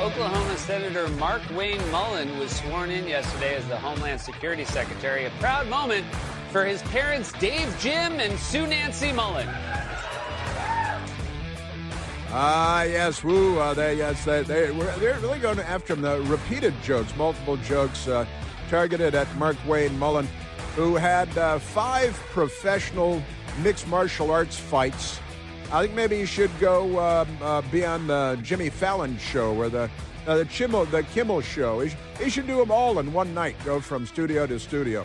Oklahoma Senator Mark Wayne Mullen was sworn in yesterday as the Homeland Security Secretary. A proud moment for his parents, Dave Jim and Sue Nancy Mullen. Yes, woo. They're really going after him. The repeated jokes, multiple jokes targeted at Mark Wayne Mullen, who had 5 professional mixed martial arts fights. I think maybe he should go be on the Jimmy Fallon show or the Kimmel show. He should do them all in one night, go from studio to studio.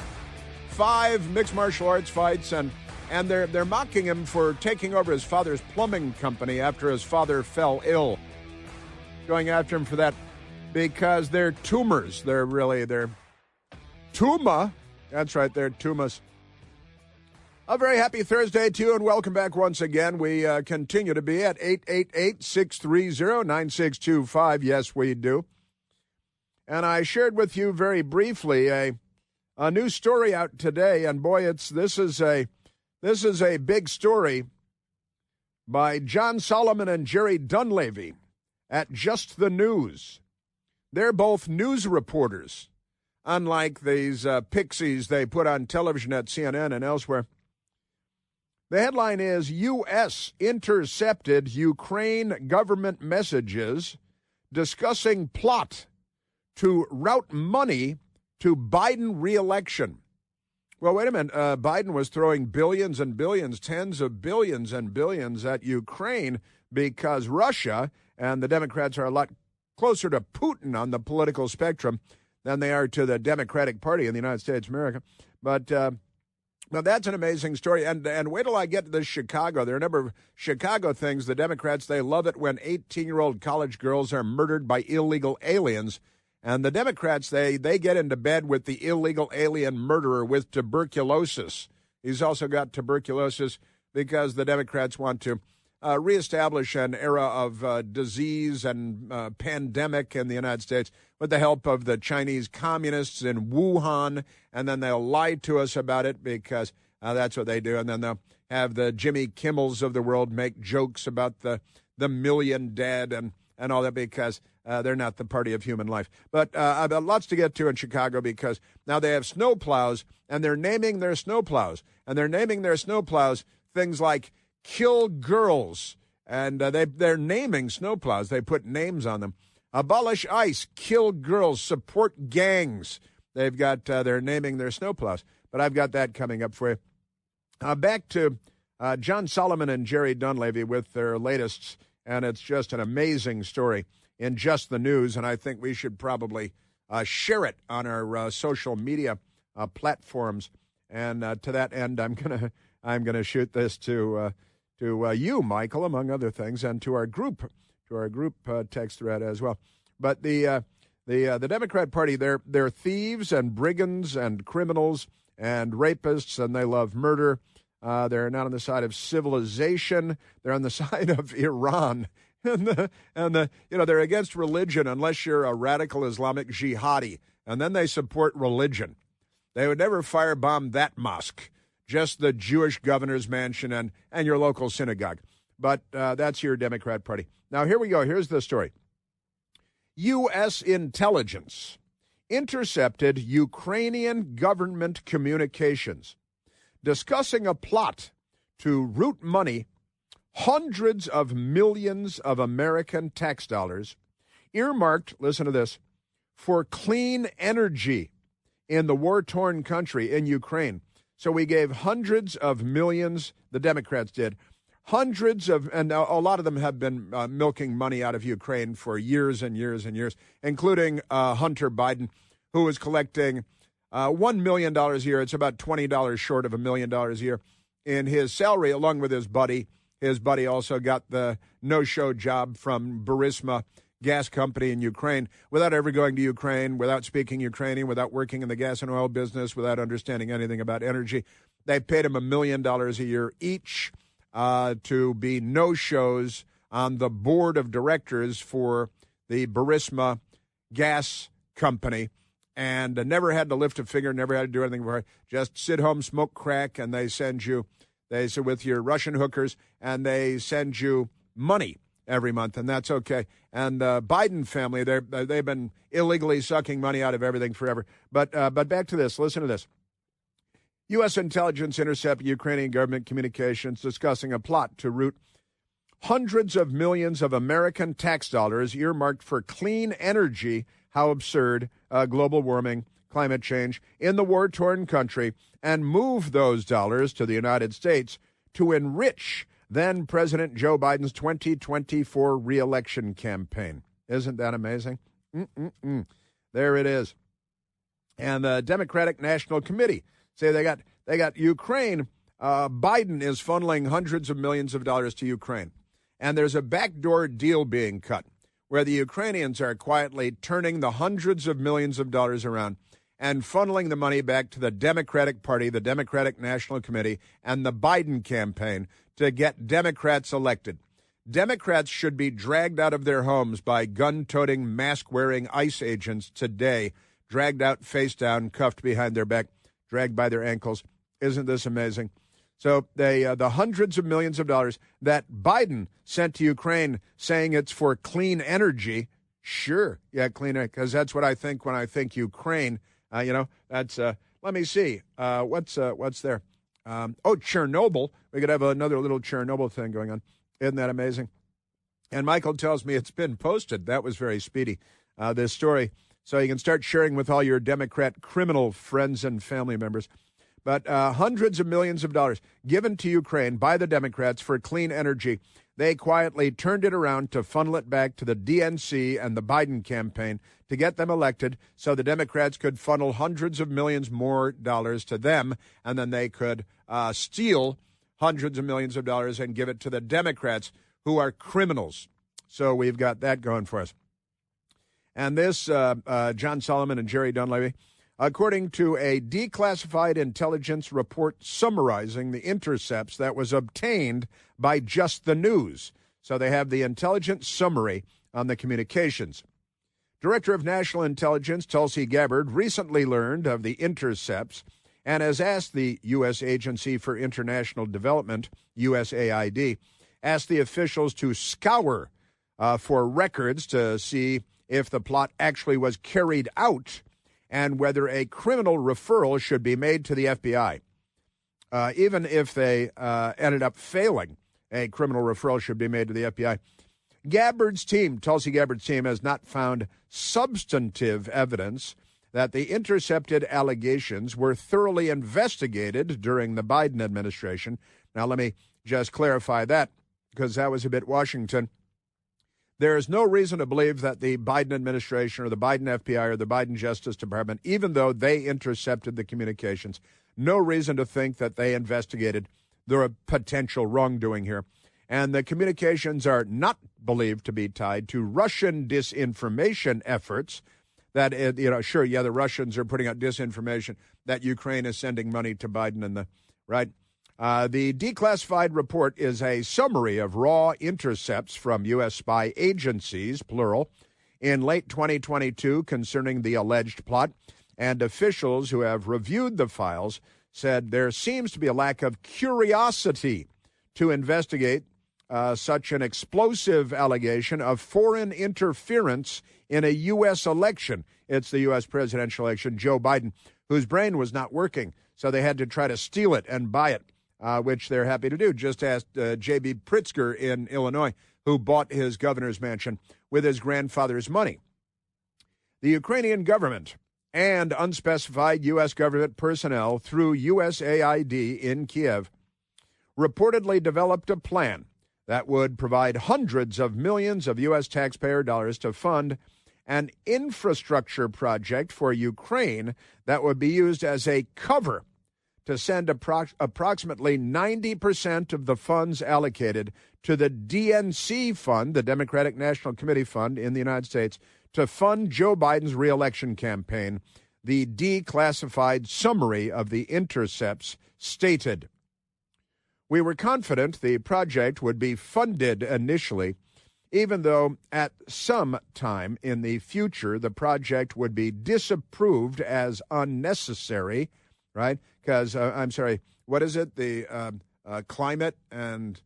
5 mixed martial arts fights, and they're mocking him for taking over his father's plumbing company after his father fell ill. Going after him for that because they're tumors. They're Tuma. That's right, they're tumas. A very happy Thursday to you, and welcome back once again. We continue to be at 888-630-9625. Yes, we do. And I shared with you very briefly a new story out today, and boy, this is a big story by John Solomon and Jerry Dunleavy at Just the News. They're both news reporters, unlike these pixies they put on television at CNN and elsewhere. The headline is, U.S. intercepted Ukraine government messages discussing plot to route money to Biden re-election. Well, wait a minute. Biden was throwing billions and billions, tens of billions and billions at Ukraine because Russia, and the Democrats are a lot closer to Putin on the political spectrum than they are to the Democratic Party in the United States of America. But now, that's an amazing story. And wait till I get to this Chicago. There are a number of Chicago things. The Democrats, they love it when 18-year-old college girls are murdered by illegal aliens. And the Democrats, they get into bed with the illegal alien murderer with tuberculosis. He's also got tuberculosis because the Democrats want to reestablish an era of disease and pandemic in the United States with the help of the Chinese communists in Wuhan, and then they'll lie to us about it because that's what they do, and then they'll have the Jimmy Kimmels of the world make jokes about the million dead and all that because they're not the party of human life. But I've got lots to get to in Chicago because now they have snow plows, and they're naming their snow plows, and they're naming their snow plows things like Kill Girls, and they're naming snowplows. They put names on them. Abolish ICE, kill girls, support gangs. They're naming their snowplows. But I've got that coming up for you. Back to John Solomon and Jerry Dunleavy with their latest, and it's just an amazing story in Just the News, and I think we should probably share it on our social media platforms. And to that end, I'm gonna shoot this to you, Michael, among other things, and to our group text thread as well. But the Democrat Party, they're thieves and brigands and criminals and rapists, and they love murder. They're not on the side of civilization. They're on the side of Iran, and they're against religion unless you're a radical Islamic jihadi, and then they support religion. They would never firebomb that mosque. Just the Jewish governor's mansion and your local synagogue. But that's your Democrat Party. Now, here we go. Here's the story. U.S. intelligence intercepted Ukrainian government communications discussing a plot to route money, hundreds of millions of American tax dollars, earmarked, listen to this, for clean energy in the war-torn country in Ukraine. So we gave hundreds of millions, the Democrats did, and a lot of them have been milking money out of Ukraine for years and years and years, including Hunter Biden, who is collecting $1 million a year. It's about $20 short of $1 million a year in his salary, along with his buddy. His buddy also got the no-show job from Burisma gas company in Ukraine without ever going to Ukraine, without speaking Ukrainian, without working in the gas and oil business, without understanding anything about energy. They paid him $1 million a year each to be no-shows on the board of directors for the Burisma gas company, and never had to lift a finger, never had to do anything for it. Just sit home, smoke crack, and they send you, with your Russian hookers, and they send you money every month, and that's okay. And the Biden family, they've been illegally sucking money out of everything forever. But back to this. Listen to this. U.S. intelligence intercepted Ukrainian government communications discussing a plot to route hundreds of millions of American tax dollars earmarked for clean energy. How absurd, global warming, climate change in the war-torn country, and move those dollars to the United States to enrich then President Joe Biden's 2024 reelection campaign. Isn't that amazing? There it is. And the Democratic National Committee say they got Ukraine. Biden is funneling hundreds of millions of dollars to Ukraine. And there's a backdoor deal being cut where the Ukrainians are quietly turning the hundreds of millions of dollars around and funneling the money back to the Democratic Party, the Democratic National Committee, and the Biden campaign to get Democrats elected. Democrats should be dragged out of their homes by gun-toting, mask-wearing ICE agents today, dragged out face down, cuffed behind their back, dragged by their ankles. Isn't this amazing? So the hundreds of millions of dollars that Biden sent to Ukraine saying it's for clean energy, sure, yeah, clean energy, because that's what I think when I think Ukraine. That's, let me see, what's there? Chernobyl. We could have another little Chernobyl thing going on. Isn't that amazing? And Michael tells me it's been posted. That was very speedy, this story. So you can start sharing with all your Democrat criminal friends and family members. But hundreds of millions of dollars given to Ukraine by the Democrats for clean energy. They quietly turned it around to funnel it back to the DNC and the Biden campaign to get them elected so the Democrats could funnel hundreds of millions more dollars to them, and then they could steal hundreds of millions of dollars and give it to the Democrats, who are criminals. So we've got that going for us. And this, John Solomon and Jerry Dunleavy, according to a declassified intelligence report summarizing the intercepts that was obtained by Just the News. So they have the intelligence summary on the communications. Director of National Intelligence Tulsi Gabbard recently learned of the intercepts and has asked the U.S. Agency for International Development, USAID, asked the officials to scour for records to see if the plot actually was carried out and whether a criminal referral should be made to the FBI. Even if they ended up failing, a criminal referral should be made to the FBI. Tulsi Gabbard's team, has not found substantive evidence that the intercepted allegations were thoroughly investigated during the Biden administration. Now, let me just clarify that, because that was a bit Washington. There is no reason to believe that the Biden administration or the Biden FBI or the Biden Justice Department, even though they intercepted the communications, no reason to think that they investigated the potential wrongdoing here. And the communications are not believed to be tied to Russian disinformation efforts that, the Russians are putting out disinformation that Ukraine is sending money to Biden and the right. The declassified report is a summary of raw intercepts from U.S. spy agencies, plural, in late 2022 concerning the alleged plot, and officials who have reviewed the files said there seems to be a lack of curiosity to investigate such an explosive allegation of foreign interference in a U.S. election. It's the U.S. presidential election, Joe Biden, whose brain was not working, so they had to try to steal it and buy it. Which they're happy to do. Just ask J.B. Pritzker in Illinois, who bought his governor's mansion with his grandfather's money. The Ukrainian government and unspecified U.S. government personnel through USAID in Kiev reportedly developed a plan that would provide hundreds of millions of U.S. taxpayer dollars to fund an infrastructure project for Ukraine that would be used as a cover to send approximately 90% of the funds allocated to the DNC fund, the Democratic National Committee fund in the United States, to fund Joe Biden's reelection campaign, the declassified summary of the intercepts stated. We were confident the project would be funded initially, even though at some time in the future the project would be disapproved as unnecessary, right? Because, what is it? The climate and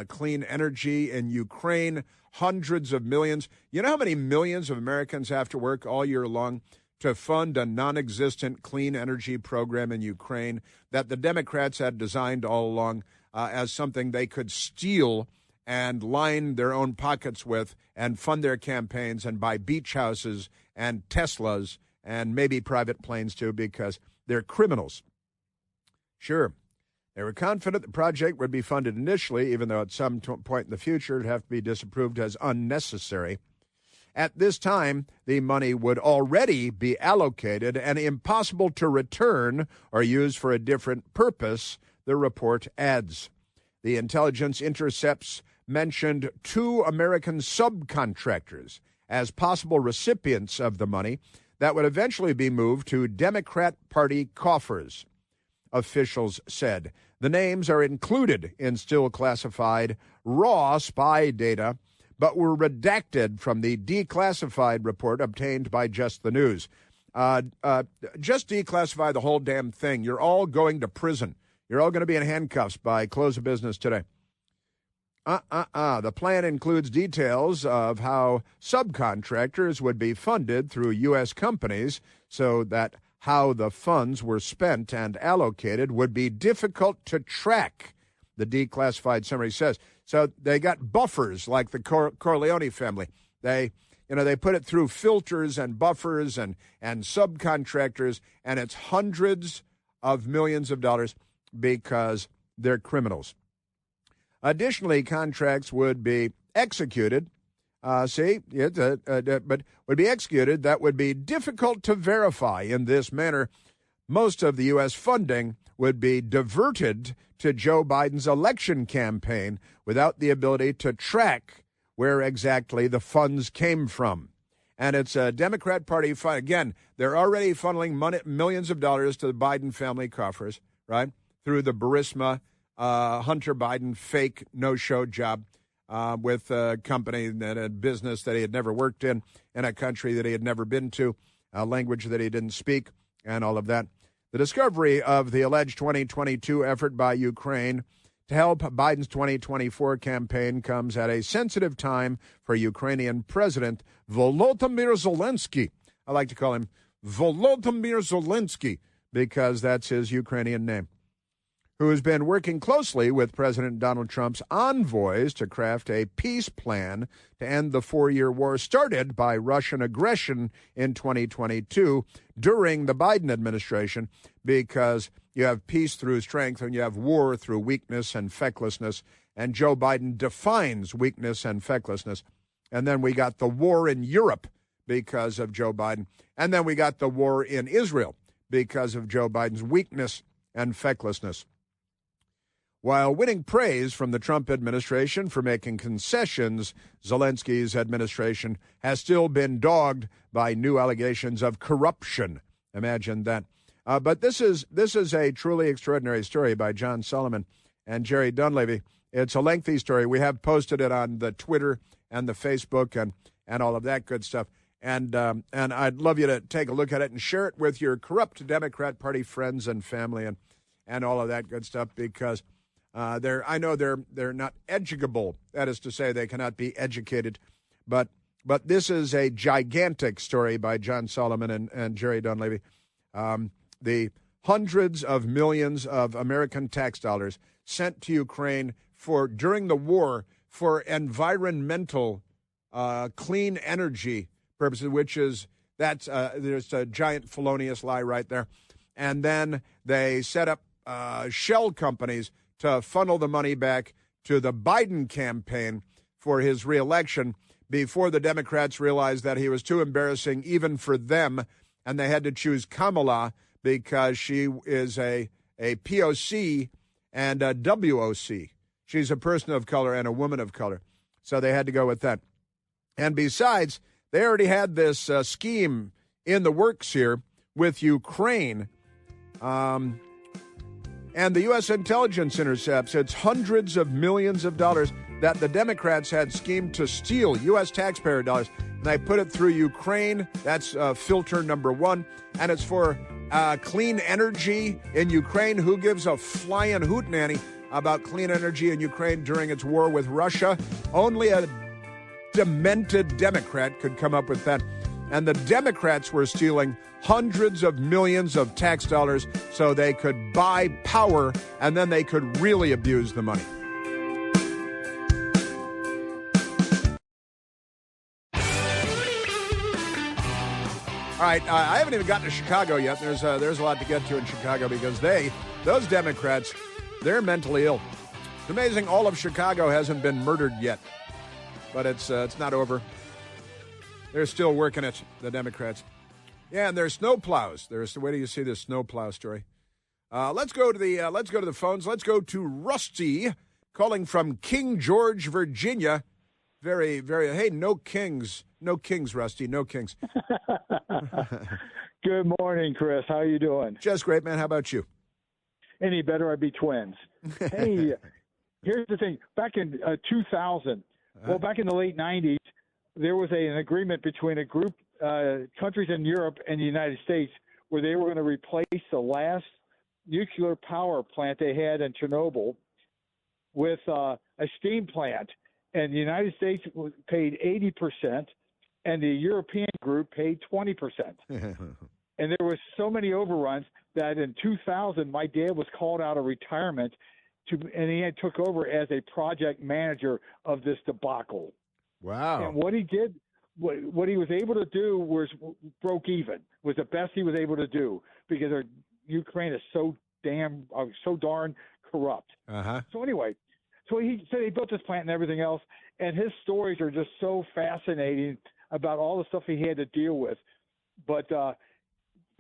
clean energy in Ukraine, hundreds of millions. You know how many millions of Americans have to work all year long to fund a non-existent clean energy program in Ukraine that the Democrats had designed all along as something they could steal and line their own pockets with and fund their campaigns and buy beach houses and Teslas and maybe private planes too, because they're criminals. Sure, they were confident the project would be funded initially, even though at some point in the future it would have to be disapproved as unnecessary. At this time, the money would already be allocated and impossible to return or use for a different purpose, the report adds. The intelligence intercepts mentioned 2 American subcontractors as possible recipients of the money that would eventually be moved to Democrat Party coffers, officials said. The names are included in still classified raw spy data, but were redacted from the declassified report obtained by Just the News. Just declassify the whole damn thing. You're all going to prison. You're all going to be in handcuffs by close of business today. The plan includes details of how subcontractors would be funded through U.S. companies so that how the funds were spent and allocated would be difficult to track, the declassified summary says. So they got buffers like the Corleone family. They put it through filters and buffers and subcontractors, and it's hundreds of millions of dollars because they're criminals. Additionally, contracts would be executed. But would be executed that would be difficult to verify. In this manner, most of the U.S. funding would be diverted to Joe Biden's election campaign without the ability to track where exactly the funds came from. And it's a Democrat Party fund. Again, they're already funneling money, millions of dollars to the Biden family coffers, right, through the Burisma Hunter Biden fake no-show job. With a company and a business that he had never worked in a country that he had never been to, a language that he didn't speak, and all of that. The discovery of the alleged 2022 effort by Ukraine to help Biden's 2024 campaign comes at a sensitive time for Ukrainian President Volodymyr Zelensky. I like to call him Volodymyr Zelensky because that's his Ukrainian name, who has been working closely with President Donald Trump's envoys to craft a peace plan to end the 4-year war started by Russian aggression in 2022 during the Biden administration, because you have peace through strength and you have war through weakness and fecklessness, and Joe Biden defines weakness and fecklessness. And then we got the war in Europe because of Joe Biden, and then we got the war in Israel because of Joe Biden's weakness and fecklessness. While winning praise from the Trump administration for making concessions, Zelensky's administration has still been dogged by new allegations of corruption. Imagine that. But this is a truly extraordinary story by John Solomon and Jerry Dunleavy. It's a lengthy story. We have posted it on the Twitter and the Facebook and all of that good stuff. And I'd love you to take a look at it and share it with your corrupt Democrat Party friends and family and all of that good stuff, because I know they're not educable. That is to say, they cannot be educated. But this is a gigantic story by John Solomon and Jerry Dunleavy. The hundreds of millions of American tax dollars sent to Ukraine during the war for environmental clean energy purposes, there's a giant felonious lie right there. And then they set up shell companies to funnel the money back to the Biden campaign for his reelection before the Democrats realized that he was too embarrassing even for them, and they had to choose Kamala because she is a POC and a WOC. She's a person of color and a woman of color. So they had to go with that. And besides, they already had this scheme in the works here with Ukraine. And the U.S. intelligence intercepts it's hundreds of millions of dollars that the Democrats had schemed to steal U.S. taxpayer dollars. And they put it through Ukraine. That's filter number one. And it's for clean energy in Ukraine. Who gives a flying hootenanny about clean energy in Ukraine during its war with Russia. Only a demented Democrat could come up with that. And the Democrats were stealing hundreds of millions of tax dollars so they could buy power, and then they could really abuse the money. All right, I haven't even gotten to Chicago yet. There's a lot to get to in Chicago because those Democrats, they're mentally ill. It's amazing all of Chicago hasn't been murdered yet, but it's not over. They're still working it, the Democrats. Yeah, and there's snow plows. Where do you see this snow plow story? Let's go to the phones. Let's go to Rusty, calling from King George, Virginia. Very, very. Hey, no kings, Rusty, no kings. Good morning, Chris. How are you doing? Just great, man. How about you? Any better, I'd be twins. Hey, here's the thing. Back in 2000, back in the late 90s, there was an agreement between a group countries in Europe and the United States where they were going to replace the last nuclear power plant they had in Chernobyl with a steam plant. And the United States paid 80%, and the European group paid 20%. And there was so many overruns that in 2000, my dad was called out of retirement, and he took over as a project manager of this debacle. Wow. And what he did, what he was able to do was broke even, was the best he was able to do because Ukraine is so darn corrupt. Uh-huh. So anyway, so he said he built this plant and everything else, and his stories are just so fascinating about all the stuff he had to deal with. But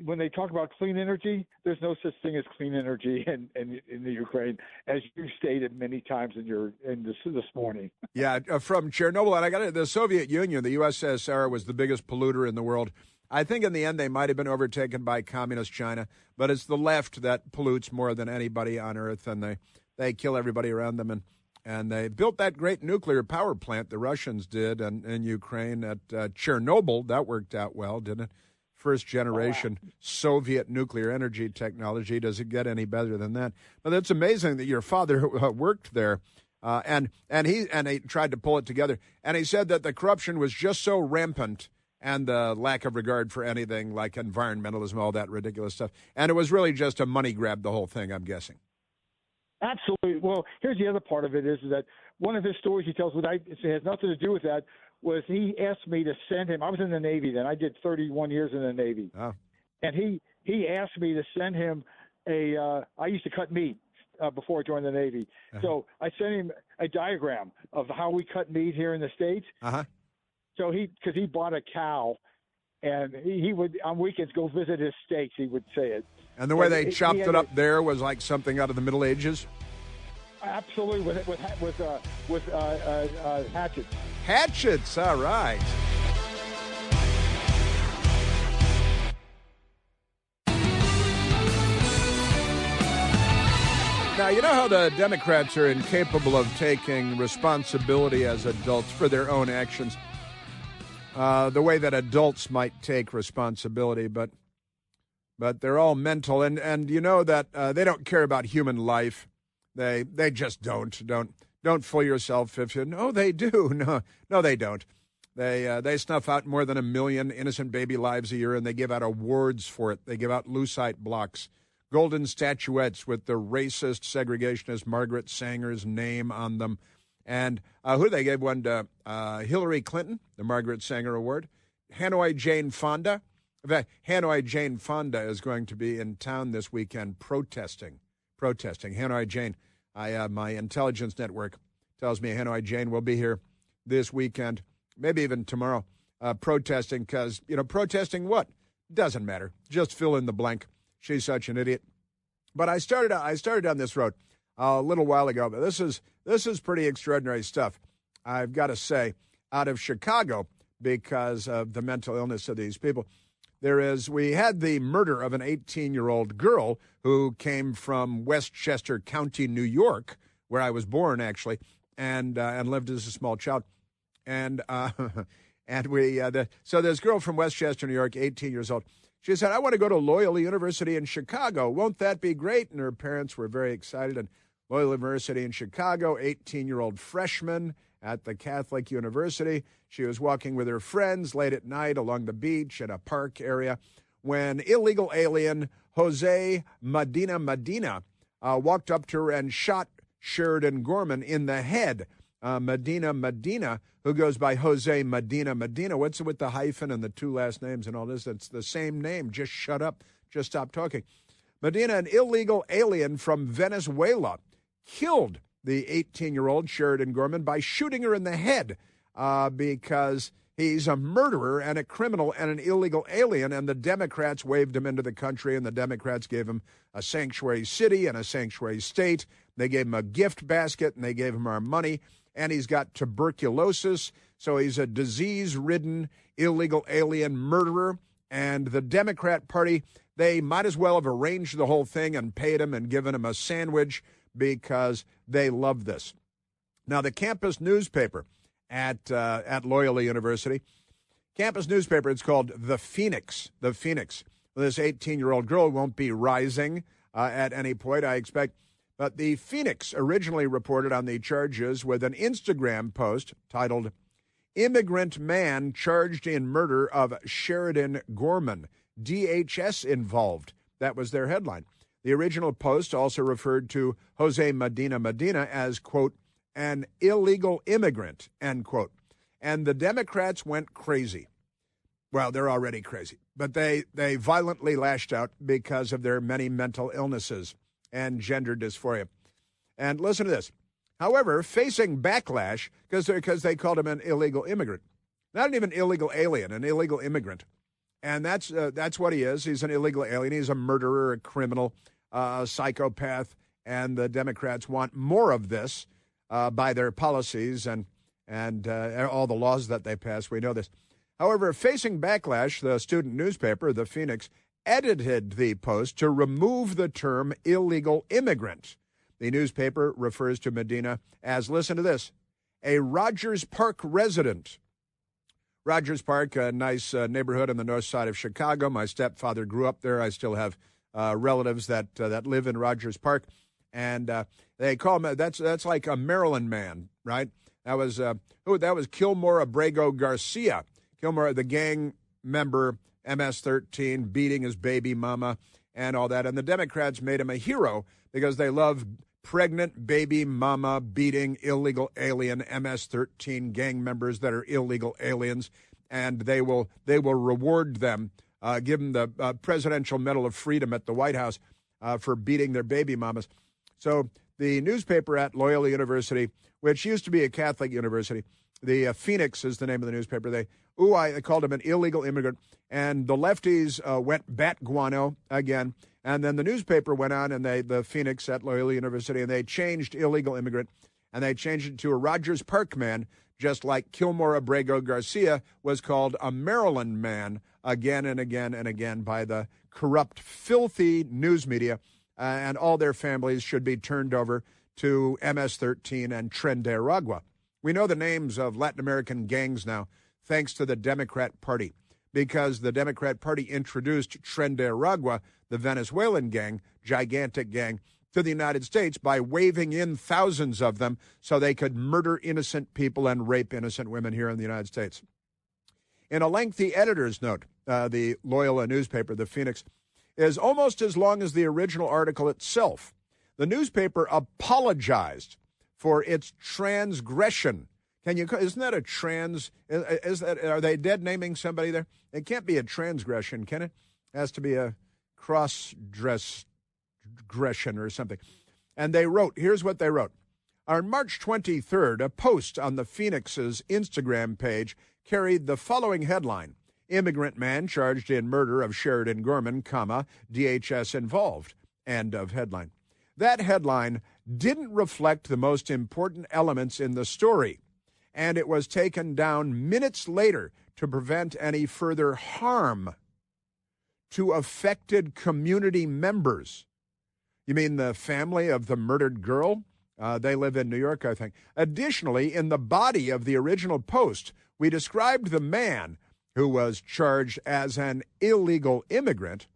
when they talk about clean energy, there's no such thing as clean energy in the Ukraine, as you stated many times in this morning. Yeah, from Chernobyl, and I got it. The Soviet Union, the USSR, was the biggest polluter in the world. I think in the end they might have been overtaken by communist China, but it's the left that pollutes more than anybody on earth, and they kill everybody around them. And they built that great nuclear power plant, the Russians did, in Ukraine at Chernobyl. That worked out well, didn't it? First generation Soviet nuclear energy technology. Does it get any better than that? But it's amazing that your father worked there, and he tried to pull it together. And he said that the corruption was just so rampant, and the lack of regard for anything like environmentalism, all that ridiculous stuff. And it was really just a money grab, the whole thing, I'm guessing. Absolutely. Well, here's the other part of it is that one of his stories he tells, it has nothing to do with that, was he asked me to send him. I was in the Navy then. I did 31 years in the Navy. Oh. And he asked me to send him I used to cut meat before I joined the Navy. Uh-huh. So I sent him a diagram of how we cut meat here in the States. Uh-huh. So because he bought a cow, and he would, on weekends, go visit his steaks, he would say it. And the way they chopped it up there was like something out of the Middle Ages? Absolutely, with hatchets. Hatchets, all right. Now, you know how the Democrats are incapable of taking responsibility as adults for their own actions? The way that adults might take responsibility, but they're all mental, and you know that they don't care about human life. They just don't fool yourself if you no they do no they don't. They snuff out more than 1 million innocent baby lives a year, and they give out awards for it. They give out lucite blocks, golden statuettes with the racist segregationist Margaret Sanger's name on them. And who they gave one to? Hillary Clinton, the Margaret Sanger Award. Hanoi Jane Fonda. In fact, Hanoi Jane Fonda is going to be in town this weekend protesting. Hanoi Jane, my intelligence network tells me Hanoi Jane will be here this weekend, maybe even tomorrow, protesting because, protesting what? Doesn't matter. Just fill in the blank. She's such an idiot. But I started on this road a little while ago, but this is pretty extraordinary stuff, I've got to say, out of Chicago because of the mental illness of these people. We had the murder of an 18-year-old girl who came from Westchester County, New York, where I was born, actually, and lived as a small child. And so this girl from Westchester, New York, 18 years old, she said, I want to go to Loyola University in Chicago. Won't that be great? And her parents were very excited. And Loyola University in Chicago, 18-year-old freshman at the Catholic University. She was walking with her friends late at night along the beach in a park area when illegal alien Jose Medina walked up to her and shot Sheridan Gorman in the head. Medina, who goes by Jose Medina. What's with the hyphen and the two last names and all this? That's the same name. Just shut up. Just stop talking. Medina, an illegal alien from Venezuela, killed the 18-year-old Sheridan Gorman by shooting her in the head because he's a murderer and a criminal and an illegal alien, and the Democrats waved him into the country, and the Democrats gave him a sanctuary city and a sanctuary state. They gave him a gift basket, and they gave him our money, and he's got tuberculosis, so he's a disease-ridden illegal alien murderer, and the Democrat Party, they might as well have arranged the whole thing and paid him and given him a sandwich because they love this. Now, the campus newspaper at Loyola University, campus newspaper, it's called The Phoenix. The Phoenix. This 18-year-old girl won't be rising at any point, I expect. But The Phoenix originally reported on the charges with an Instagram post titled, "Immigrant Man Charged in Murder of Sheridan Gorman. DHS Involved." That was their headline. The original post also referred to Jose Medina as, quote, "an illegal immigrant," end quote. And the Democrats went crazy. Well, they're already crazy, but they violently lashed out because of their many mental illnesses and gender dysphoria. And listen to this. However, facing backlash, because they called him an illegal immigrant, not even illegal alien, an illegal immigrant. And that's what he is. He's an illegal alien. He's a murderer, a criminal, a psychopath, and the Democrats want more of this by their policies and all the laws that they pass. We know this. However, facing backlash, the student newspaper, The Phoenix, edited the post to remove the term illegal immigrant. The newspaper refers to Medina as, listen to this, a Rogers Park resident. Rogers Park, a nice neighborhood on the north side of Chicago. My stepfather grew up there. I still have relatives that live in Rogers Park, and they call him that's like a Maryland man, right? That was Kilmore Abrego Garcia, the gang member, MS-13, beating his baby mama and all that. And the Democrats made him a hero because they love pregnant baby mama beating illegal alien MS-13 gang members that are illegal aliens, and they will reward them, give them the Presidential Medal of Freedom at the White House for beating their baby mamas. So the newspaper at Loyola University, which used to be a Catholic university, the Phoenix is the name of the newspaper. They called him an illegal immigrant, and the lefties went bat guano again. And then the newspaper went on, and the Phoenix at Loyola University, and they changed illegal immigrant, and they changed it to a Rogers Park man, just like Kilmore Abrego Garcia was called a Maryland man again and again and again by the corrupt, filthy news media, and all their families should be turned over to MS-13 and Tren de Aragua. We know the names of Latin American gangs now, thanks to the Democrat Party, because the Democrat Party introduced Tren de Aragua, the Venezuelan gang, gigantic gang, to the United States by waving in thousands of them so they could murder innocent people and rape innocent women here in the United States. In a lengthy editor's note, the Loyola newspaper, the Phoenix, is almost as long as the original article itself. The newspaper apologized for its transgression. Isn't that a trans? Are they dead naming somebody there? It can't be a transgression, can it? It has to be a cross-dress aggression or something. And they wrote, here's what they wrote. On March 23rd, a post on the Phoenix's Instagram page carried the following headline: "Immigrant man charged in murder of Sheridan Gorman, DHS involved." End of headline. That headline didn't reflect the most important elements in the story, and it was taken down minutes later to prevent any further harm to affected community members. You mean the family of the murdered girl? They live in New York, I think. Additionally, in the body of the original post, we described the man who was charged as an illegal immigrant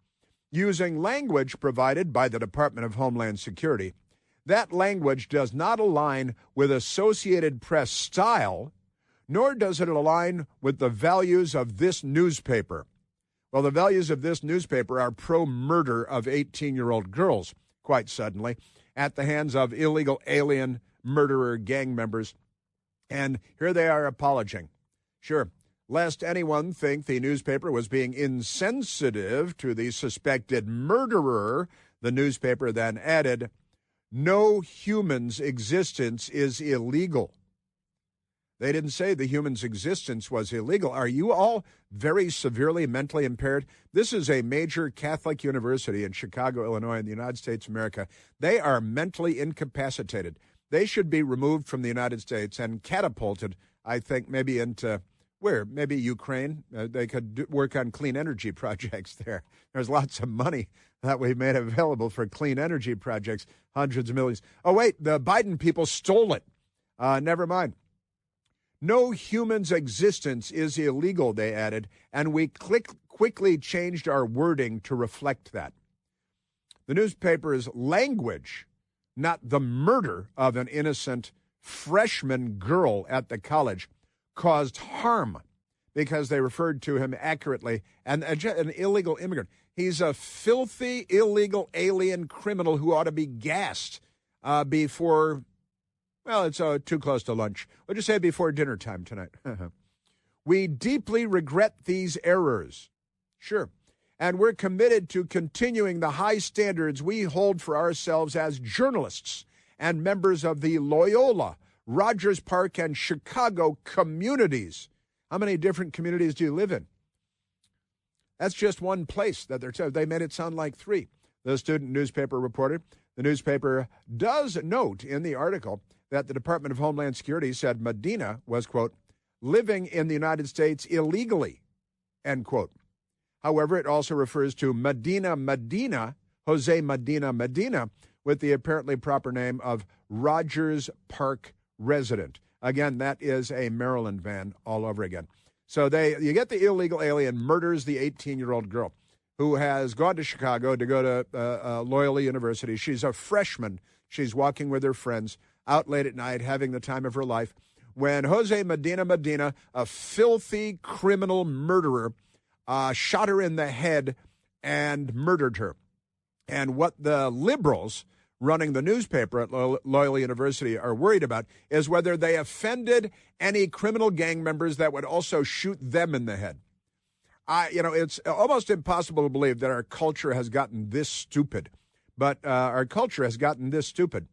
using language provided by the Department of Homeland Security That language does not align with Associated Press style, nor does it align with the values of this newspaper. Well, the values of this newspaper are pro-murder of 18-year-old girls, quite suddenly, at the hands of illegal alien murderer gang members. And here they are apologizing. Sure, lest anyone think the newspaper was being insensitive to the suspected murderer, the newspaper then added, "No human's existence is illegal." They didn't say the human's existence was illegal. Are you all very severely mentally impaired? This is a major Catholic university in Chicago, Illinois, in the United States of America. They are mentally incapacitated. They should be removed from the United States and catapulted, I think, maybe into where? Maybe Ukraine. They could work on clean energy projects there. There's lots of money that we've made available for clean energy projects, hundreds of millions. Oh, wait, the Biden people stole it. Never mind. No human's existence is illegal, they added, and we quickly changed our wording to reflect that. The newspaper's language, not the murder of an innocent freshman girl at the college, caused harm because they referred to him accurately and an illegal immigrant. He's a filthy, illegal alien criminal who ought to be gassed before... Well, it's too close to lunch. We'll just say before dinner time tonight. We deeply regret these errors. Sure. And we're committed to continuing the high standards we hold for ourselves as journalists and members of the Loyola, Rogers Park, and Chicago communities. How many different communities do you live in? That's just one place that they made it sound like three. The student newspaper reported. The newspaper does note in the article that the Department of Homeland Security said Medina was, quote, living in the United States illegally, end quote. However, it also refers to Jose Medina, with the apparently proper name of Rogers Park resident. Again, that is a Maryland van all over again. So you get the illegal alien murders the 18-year-old girl who has gone to Chicago to go to Loyola University. She's a freshman. She's walking with her friends out late at night, having the time of her life, when Jose Medina, a filthy criminal murderer, shot her in the head and murdered her. And what the liberals running the newspaper at Loyola University are worried about is whether they offended any criminal gang members that would also shoot them in the head. It's almost impossible to believe that our culture has gotten this stupid, but our culture has gotten this stupid.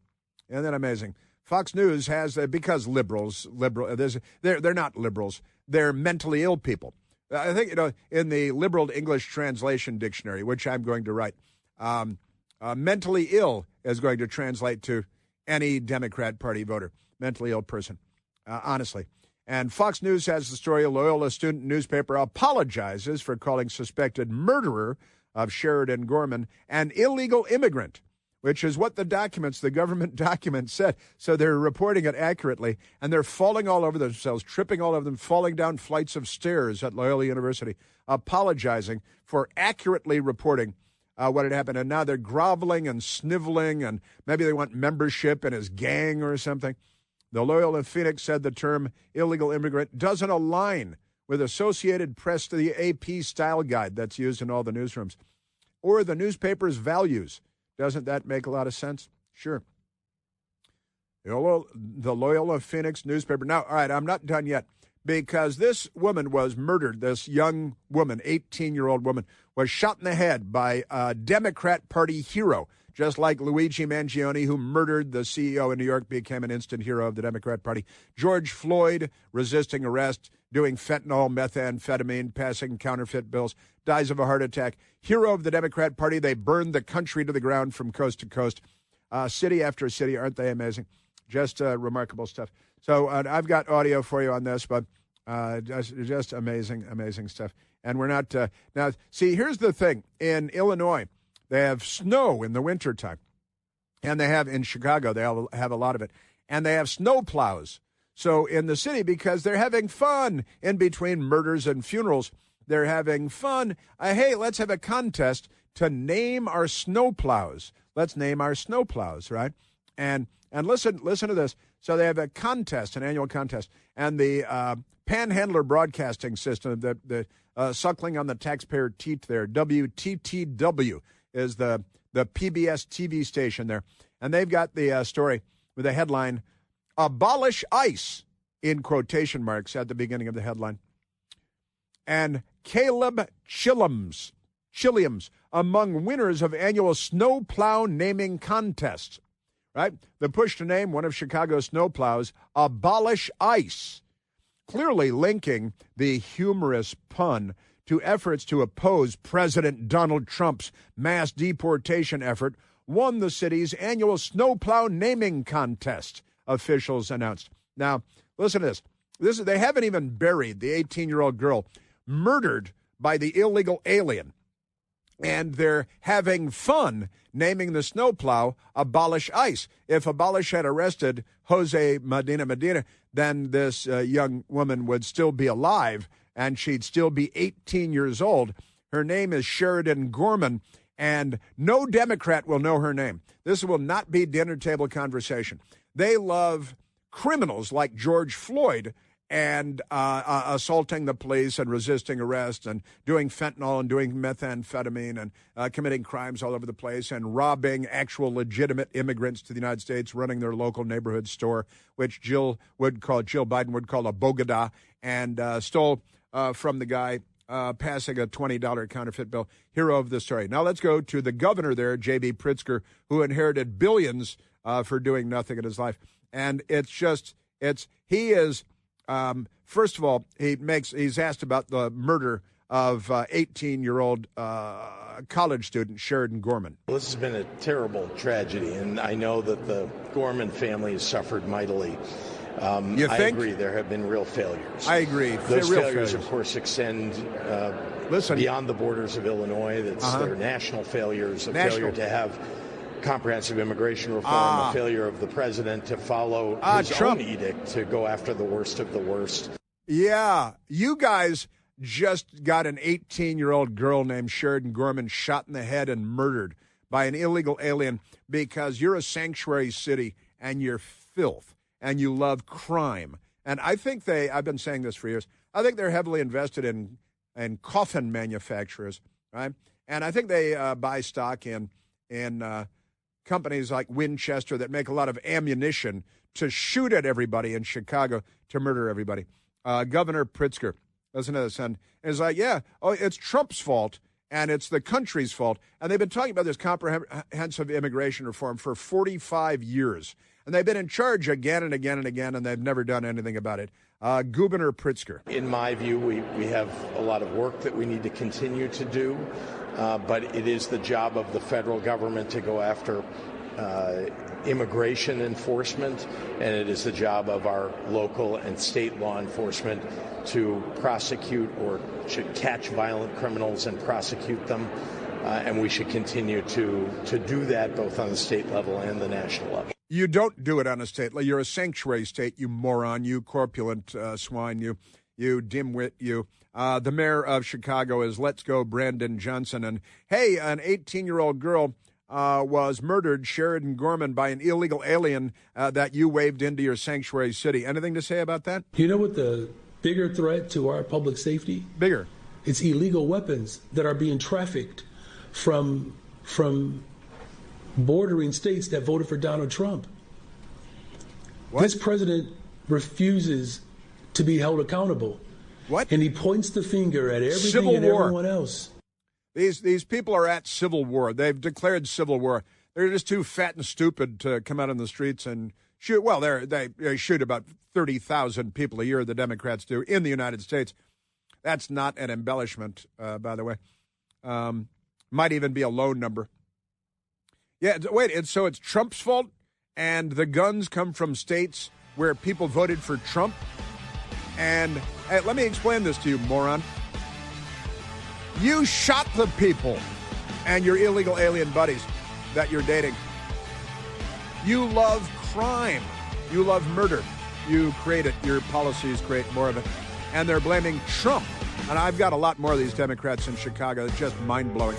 Isn't that amazing? Fox News has, because they're not liberals. They're mentally ill people. I think, in the liberal English translation dictionary, which I'm going to write, mentally ill is going to translate to any Democrat Party voter, mentally ill person, honestly. And Fox News has the story: a Loyola student newspaper apologizes for calling suspected murderer of Sheridan Gorman an illegal immigrant, which is what the government documents said. So they're reporting it accurately, and they're falling all over themselves, tripping all over them, falling down flights of stairs at Loyola University, apologizing for accurately reporting what had happened. And now they're groveling and sniveling, and maybe they want membership in his gang or something. The Loyola Phoenix said the term illegal immigrant doesn't align with Associated Press to the AP style guide that's used in all the newsrooms, or the newspaper's values. Doesn't that make a lot of sense? Sure. The Loyola Phoenix newspaper. Now, all right, I'm not done yet, because this woman was murdered. This young woman, 18-year-old woman, was shot in the head by a Democrat Party hero, just like Luigi Mangione, who murdered the CEO in New York, became an instant hero of the Democrat Party. George Floyd, resisting arrest, doing fentanyl, methamphetamine, passing counterfeit bills, dies of a heart attack. Hero of the Democrat Party. They burned the country to the ground from coast to coast, city after city. Aren't they amazing? Just remarkable stuff. So I've got audio for you on this, but just amazing, amazing stuff. And we're not now. See, here's the thing: in Illinois, they have snow in the wintertime, and they have in Chicago. They have a lot of it, and they have snow plows. So in the city, because they're having fun in between murders and funerals, they're having fun. Hey, let's have a contest to name our snow plows. Let's name our snow plows, right? And listen to this. So they have a contest, an annual contest, and the Panhandler Broadcasting System, the suckling on the taxpayer teat there, WTTW is the PBS TV station there. And they've got the story with the headline, "Abolish ICE," in quotation marks at the beginning of the headline. And Caleb Chilliams among winners of annual snowplow naming contest. Right? The push to name one of Chicago's snowplows, "Abolish ICE," clearly linking the humorous pun to efforts to oppose President Donald Trump's mass deportation effort, won the city's annual snowplow naming contest, officials announced. Now, listen to this. They haven't even buried the 18-year-old girl murdered by the illegal alien. And they're having fun naming the snowplow Abolish ICE. If Abolish had arrested Jose Medina, then this young woman would still be alive, and she'd still be 18 years old. Her name is Sheridan Gorman, and no Democrat will know her name. This will not be dinner table conversation. They love criminals like George Floyd and assaulting the police and resisting arrest and doing fentanyl and doing methamphetamine and committing crimes all over the place and robbing actual legitimate immigrants to the United States, running their local neighborhood store, which Jill Biden would call a bogoda, and stole from the guy passing a $20 counterfeit bill. Hero of the story. Now let's go to the governor there, J.B. Pritzker, who inherited billions for doing nothing in his life. And he is... first of all, he's asked about the murder of 18-year-old college student Sheridan Gorman. Well, this has been a terrible tragedy, and I know that the Gorman family has suffered mightily. You think? I agree. There have been real failures. I agree. Those failures, of course, extend beyond the borders of Illinois. They're national failures, failure to have comprehensive immigration reform, a failure of the president to follow his own edict to go after the worst of the worst. Yeah, you guys just got an 18-year-old girl named Sheridan Gorman shot in the head and murdered by an illegal alien because you're a sanctuary city and you're filth and you love crime. And I think I've been saying this for years, I think they're heavily invested in coffin manufacturers, right? And I think they buy stock in companies like Winchester that make a lot of ammunition to shoot at everybody in Chicago, to murder everybody. Governor Pritzker, listen to this, and is like, it's Trump's fault, and it's the country's fault. And they've been talking about this comprehensive immigration reform for 45 years. And they've been in charge again and again and again, and they've never done anything about it. Governor Pritzker. In my view, we have a lot of work that we need to continue to do. But it is the job of the federal government to go after immigration enforcement, and it is the job of our local and state law enforcement to prosecute or to catch violent criminals and prosecute them. And we should continue to do that both on the state level and the national level. You don't do it on a state level. You're a sanctuary state, you moron, you corpulent swine, you dimwit, you. The mayor of Chicago is Let's Go Brandon Johnson. And, hey, an 18-year-old girl was murdered, Sheridan Gorman, by an illegal alien that you waved into your sanctuary city. Anything to say about that? You know what the bigger threat to our public safety? Bigger. It's illegal weapons that are being trafficked from bordering states that voted for Donald Trump. What? This president refuses to be held accountable. What? And he points the finger at everything and everyone else. These people are at civil war. They've declared civil war. They're just too fat and stupid to come out on the streets and shoot. Well, they shoot about 30,000 people a year, the Democrats do, in the United States. That's not an embellishment, by the way. Might even be a low number. Yeah, wait, so it's Trump's fault, and the guns come from states where people voted for Trump? And hey, let me explain this to you, moron. You shot the people and your illegal alien buddies that you're dating. You love crime. You love murder. You create it. Your policies create more of it. And they're blaming Trump. And I've got a lot more of these Democrats in Chicago. It's just mind-blowing.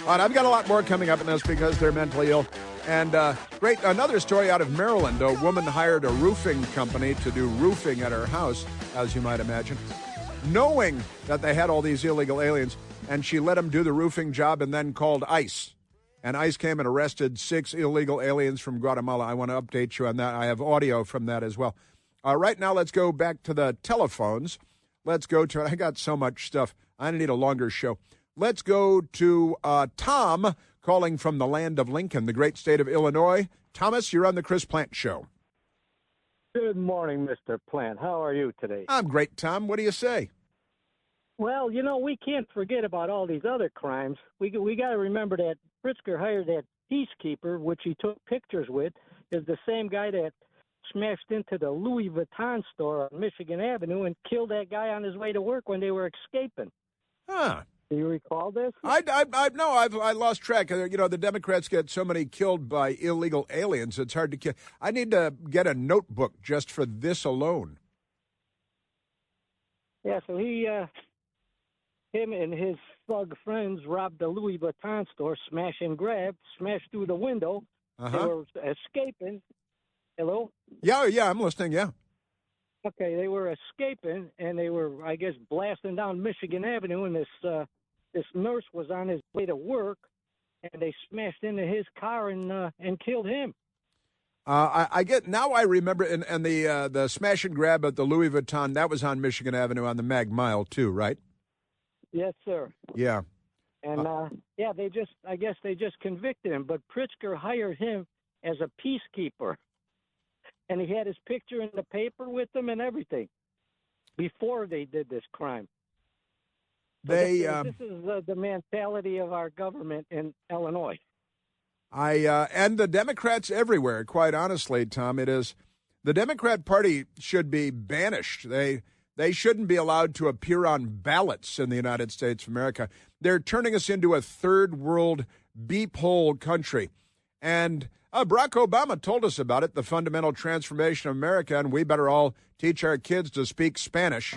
All right, I've got a lot more coming up in this because they're mentally ill. And great, another story out of Maryland. A woman hired a roofing company to do roofing at her house, as you might imagine, knowing that they had all these illegal aliens, and she let them do the roofing job and then called ICE. And ICE came and arrested 6 illegal aliens from Guatemala. I want to update you on that. I have audio from that as well. Right now, let's go back to the telephones. Let's go to, I got so much stuff. I need a longer show. Let's go to Tom calling from the land of Lincoln, the great state of Illinois. Thomas, you're on the Chris Plant Show. Good morning, Mr. Plant. How are you today? I'm great, Tom. What do you say? Well, you know, we can't forget about all these other crimes. We got to remember that Pritzker hired that peacekeeper, which he took pictures with, is the same guy that smashed into the Louis Vuitton store on Michigan Avenue and killed that guy on his way to work when they were escaping. Huh. Do you recall this? I lost track. You know, the Democrats get so many killed by illegal aliens, it's hard to kill. I need to get a notebook just for this alone. Yeah, so him and his thug friends robbed the Louis Vuitton store, smash and grab, smashed through the window. They were escaping. Hello? Yeah, I'm listening, yeah. Okay, they were escaping, and they were, I guess, blasting down Michigan Avenue, and this nurse was on his way to work, and they smashed into his car and killed him. I remember, and the smash and grab at the Louis Vuitton, that was on Michigan Avenue on the Mag Mile too, right? Yes, sir. Yeah. And I guess they just convicted him, but Pritzker hired him as a peacekeeper. And he had his picture in the paper with them and everything before they did this crime. This is the mentality of our government in Illinois. And the Democrats everywhere, quite honestly, Tom, it is. The Democrat Party should be banished. They shouldn't be allowed to appear on ballots in the United States of America. They're turning us into a third world beep hole country. And Barack Obama told us about it, the fundamental transformation of America, and we better all teach our kids to speak Spanish.